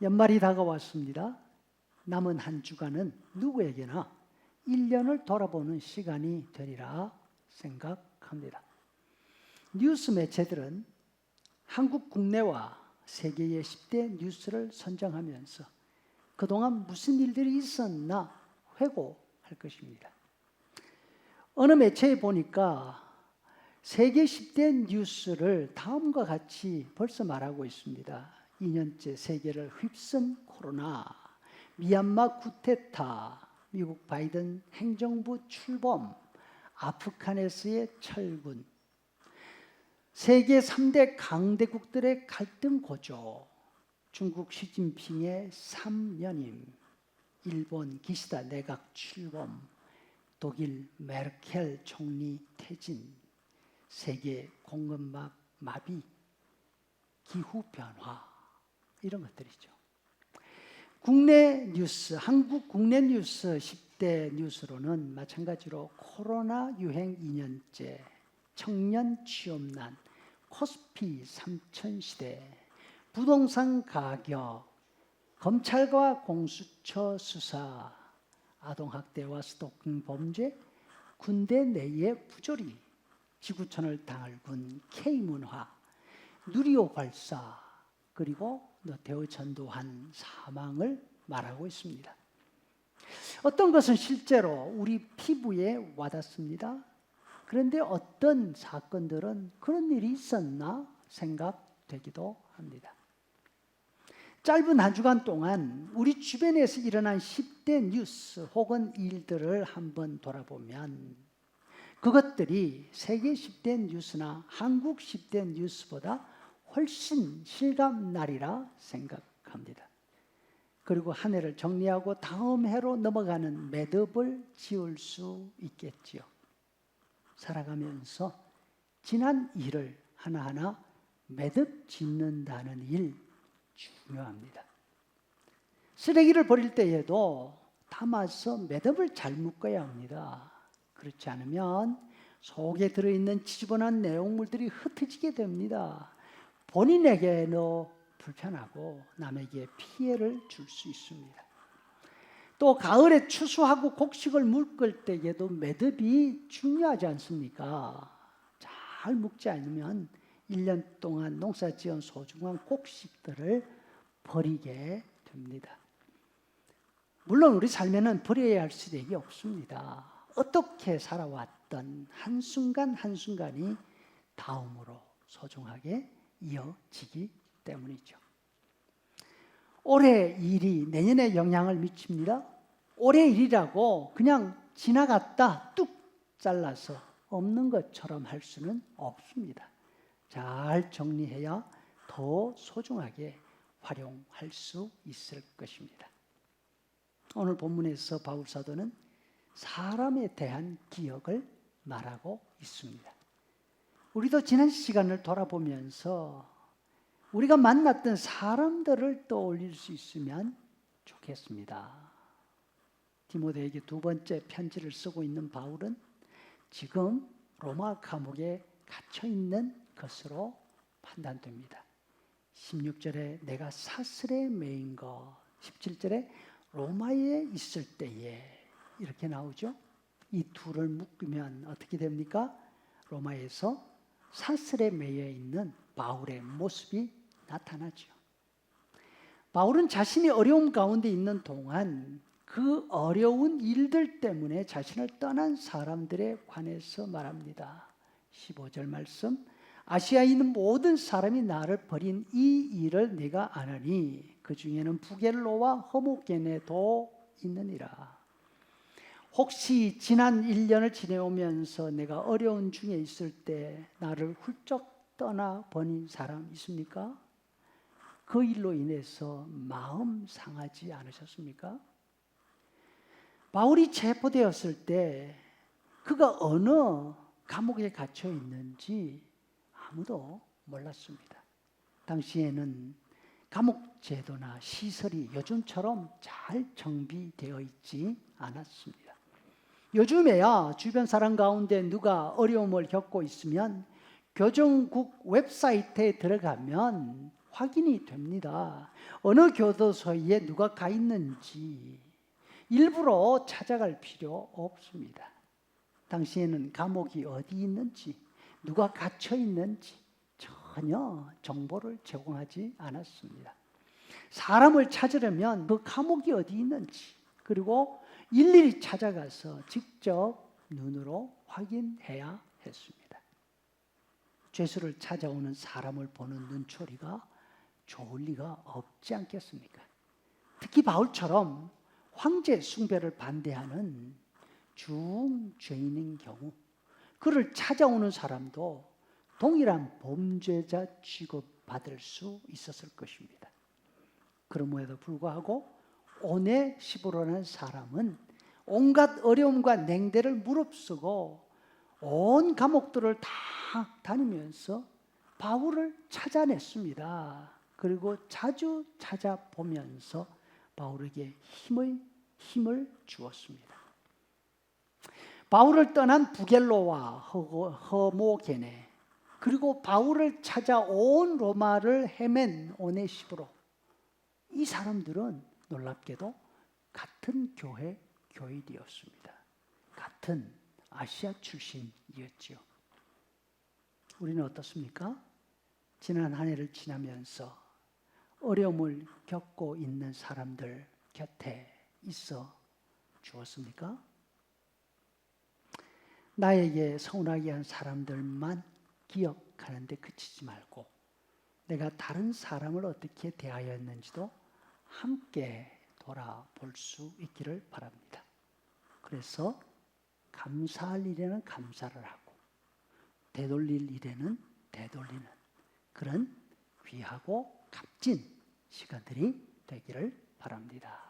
연말이 다가왔습니다. 남은 한 주간은 누구에게나 1년을 돌아보는 시간이 되리라 생각합니다. 뉴스 매체들은 한국 국내와 세계의 10대 뉴스를 선정하면서 그동안 무슨 일들이 있었나 회고할 것입니다. 어느 매체에 보니까 세계 10대 뉴스를 다음과 같이 벌써 말하고 있습니다. 2년째 세계를 휩쓴 코로나, 미얀마 쿠데타, 미국 바이든 행정부 출범, 아프간에서의 철군, 세계 3대 강대국들의 갈등 고조, 중국 시진핑의 3연임, 일본 기시다 내각 출범, 독일 메르켈 총리 퇴진, 세계 공급망 마비, 기후변화, 이런 것들이죠. 국내 뉴스, 한국 국내 뉴스 10대 뉴스로는 마찬가지로 코로나 유행 2년째, 청년 취업난, 코스피 3천 시대, 부동산 가격, 검찰과 공수처 수사, 아동학대와 스토킹 범죄, 군대 내의 부조리, 지구촌을 당할 군 K문화, 누리호 발사, 그리고 노태우 전두환 사망을 말하고 있습니다. 어떤 것은 실제로 우리 피부에 와닿습니다. 그런데 어떤 사건들은 그런 일이 있었나 생각되기도 합니다. 짧은 한 주간 동안 우리 주변에서 일어난 10대 뉴스 혹은 일들을 한번 돌아보면 그것들이 세계 10대 뉴스나 한국 10대 뉴스보다 훨씬 실감나리라 생각합니다. 그리고 한 해를 정리하고 다음 해로 넘어가는 매듭을 지을 수 있겠지요. 살아가면서 지난 일을 하나하나 매듭 짓는다는 일 중요합니다. 쓰레기를 버릴 때에도 담아서 매듭을 잘 묶어야 합니다. 그렇지 않으면 속에 들어있는 지저분한 내용물들이 흩어지게 됩니다. 본인에게도 불편하고 남에게 피해를 줄 수 있습니다. 또 가을에 추수하고 곡식을 묶을 때에도 매듭이 중요하지 않습니까? 잘 묶지 않으면 1년 동안 농사지은 소중한 곡식들을 버리게 됩니다. 물론 우리 삶에는 버려야 할 쓰레기 없습니다. 어떻게 살아왔던 한순간 한순간이 다음으로 소중하게 이어지기 때문이죠. 올해 일이 내년에 영향을 미칩니다. 올해 일이라고 그냥 지나갔다 뚝 잘라서 없는 것처럼 할 수는 없습니다. 잘 정리해야 더 소중하게 활용할 수 있을 것입니다. 오늘 본문에서 바울 사도는 사람에 대한 기억을 말하고 있습니다. 우리도 지난 시간을 돌아보면서 우리가 만났던 사람들을 떠올릴 수 있으면 좋겠습니다. 디모데에게 두 번째 편지를 쓰고 있는 바울은 지금 로마 감옥에 갇혀 있는 것으로 판단됩니다. 16절에 내가 사슬에 매인 것, 17절에 로마에 있을 때에 이렇게 나오죠. 이 둘을 묶으면 어떻게 됩니까? 로마에서 사슬에 매여 있는 바울의 모습이 나타나죠. 바울은 자신이 어려움 가운데 있는 동안 그 어려운 일들 때문에 자신을 떠난 사람들에 관해서 말합니다. 15절 말씀, 아시아에 있는 모든 사람이 나를 버린 이 일을 내가 아느니 그 중에는 부겔로와 허모게네도 있느니라. 혹시 지난 1년을 지내오면서 내가 어려운 중에 있을 때 나를 훌쩍 떠나 버린 사람 있습니까? 그 일로 인해서 마음 상하지 않으셨습니까? 바울이 체포되었을 때 그가 어느 감옥에 갇혀 있는지 아무도 몰랐습니다. 당시에는 감옥 제도나 시설이 요즘처럼 잘 정비되어 있지 않았습니다. 요즘에야 주변 사람 가운데 누가 어려움을 겪고 있으면 교정국 웹사이트에 들어가면 확인이 됩니다. 어느 교도소에 누가 가 있는지 일부러 찾아갈 필요 없습니다. 당시에는 감옥이 어디 있는지, 누가 갇혀 있는지 전혀 정보를 제공하지 않았습니다. 사람을 찾으려면 그 감옥이 어디 있는지, 그리고 일일이 찾아가서 직접 눈으로 확인해야 했습니다. 죄수를 찾아오는 사람을 보는 눈초리가 좋을 리가 없지 않겠습니까? 특히 바울처럼 황제 숭배를 반대하는 중죄인인 경우 그를 찾아오는 사람도 동일한 범죄자 취급받을 수 있었을 것입니다. 그럼에도 불구하고 오네시보로라는 사람은 온갖 어려움과 냉대를 무릅쓰고 온 감옥들을 다 다니면서 바울을 찾아냈습니다. 그리고 자주 찾아보면서 바울에게 힘을 주었습니다. 바울을 떠난 부겔로와 허모게네, 그리고 바울을 찾아온 로마를 헤맨 오네시보로, 이 사람들은 놀랍게도 같은 교회 교인이었습니다. 같은 아시아 출신이었지요. 우리는 어떻습니까? 지난 한 해를 지나면서 어려움을 겪고 있는 사람들 곁에 있어 주었습니까? 나에게 서운하게 한 사람들만 기억하는 데 그치지 말고 내가 다른 사람을 어떻게 대하였는지도 함께 돌아볼 수 있기를 바랍니다. 그래서 감사할 일에는 감사를 하고 되돌릴 일에는 되돌리는 그런 귀하고 값진 시간들이 되기를 바랍니다.